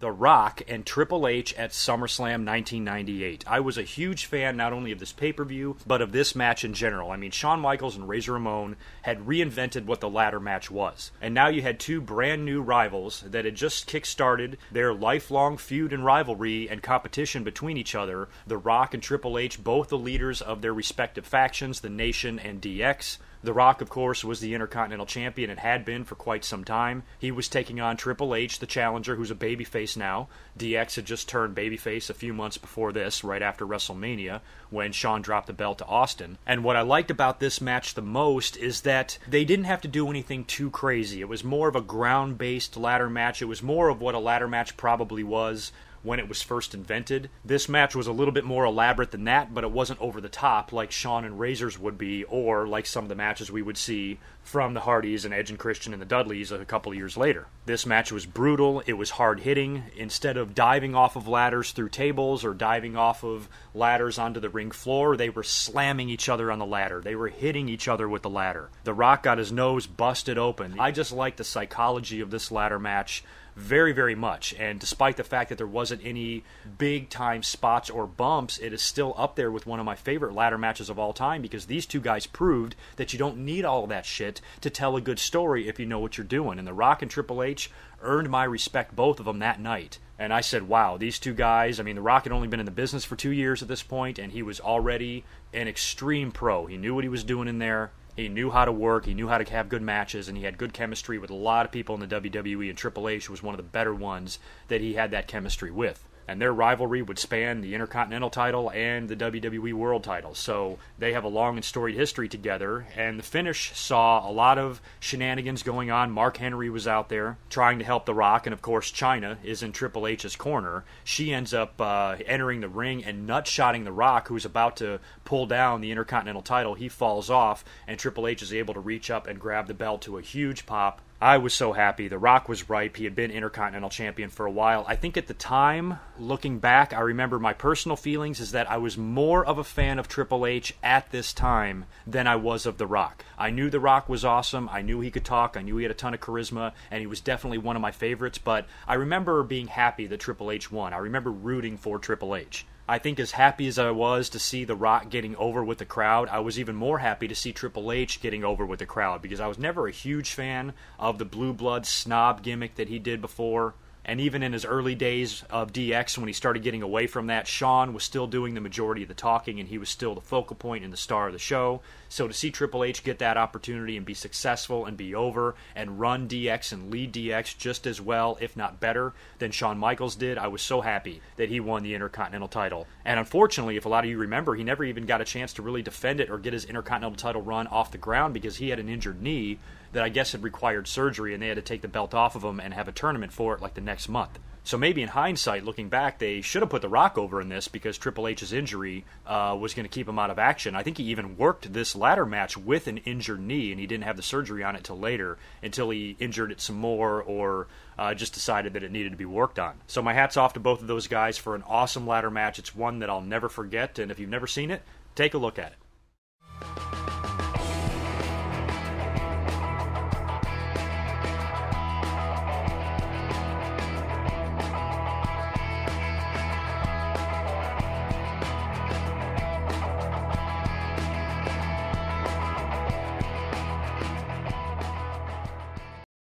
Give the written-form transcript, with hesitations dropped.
The Rock and Triple H at SummerSlam 1998. I was a huge fan not only of this pay-per-view, but of this match in general. I mean, Shawn Michaels and Razor Ramon had reinvented what the ladder match was. And now you had two brand new rivals that had just kick-started their lifelong feud and rivalry and competition between each other. The Rock and Triple H, both the leaders of their respective factions, the Nation and DX. The Rock, of course, was the Intercontinental Champion and had been for quite some time. He was taking on Triple H, the challenger, who's a babyface now. DX had just turned babyface a few months before this, right after WrestleMania, when Shawn dropped the belt to Austin. And what I liked about this match the most is that they didn't have to do anything too crazy. It was more of a ground-based ladder match. It was more of what a ladder match probably was when it was first invented. This match was a little bit more elaborate than that, but it wasn't over the top like Shawn and Razor's would be, or like some of the matches we would see from the Hardys and Edge and Christian and the Dudleys a couple of years later. This match was brutal, it was hard-hitting. Instead of diving off of ladders through tables or diving off of ladders onto the ring floor, they were slamming each other on the ladder. They were hitting each other with the ladder. The Rock got his nose busted open. I just like the psychology of this ladder match very, very much, and despite the fact that there wasn't any big-time spots or bumps, it is still up there with one of my favorite ladder matches of all time, because these two guys proved that you don't need all that shit to tell a good story if you know what you're doing, and The Rock and Triple H earned my respect, both of them, that night. And I said, wow, these two guys, I mean, The Rock had only been in the business for 2 years at this point, and he was already an extreme pro. He knew what he was doing in there. He knew how to work, he knew how to have good matches, and he had good chemistry with a lot of people in the WWE, and Triple H was one of the better ones that he had that chemistry with. And their rivalry would span the Intercontinental title and the WWE World title. So they have a long and storied history together. And the finish saw a lot of shenanigans going on. Mark Henry was out there trying to help The Rock. And, of course, Chyna is in Triple H's corner. She ends up entering the ring and nutshotting The Rock, who's about to pull down the Intercontinental title. He falls off, and Triple H is able to reach up and grab the belt to a huge pop. I was so happy. The Rock was ripe. He had been Intercontinental Champion for a while. I think at the time, looking back, I remember my personal feelings is that I was more of a fan of Triple H at this time than I was of The Rock. I knew The Rock was awesome. I knew he could talk. I knew he had a ton of charisma, and he was definitely one of my favorites, but I remember being happy that Triple H won. I remember rooting for Triple H. I think as happy as I was to see The Rock getting over with the crowd, I was even more happy to see Triple H getting over with the crowd, because I was never a huge fan of the blue blood snob gimmick that he did before. And even in his early days of DX, when he started getting away from that, Shawn was still doing the majority of the talking, and he was still the focal point and the star of the show. So to see Triple H get that opportunity and be successful and be over and run DX and lead DX just as well, if not better, than Shawn Michaels did, I was so happy that he won the Intercontinental title. And unfortunately, if a lot of you remember, he never even got a chance to really defend it or get his Intercontinental title run off the ground, because he had an injured knee that I guess had required surgery, and they had to take the belt off of him and have a tournament for it like the next month. So maybe in hindsight, looking back, they should have put The Rock over in this, because Triple H's injury was going to keep him out of action. I think he even worked this ladder match with an injured knee, and he didn't have the surgery on it till later, until he injured it some more or just decided that it needed to be worked on. So my hat's off to both of those guys for an awesome ladder match. It's one that I'll never forget, and if you've never seen it, take a look at it.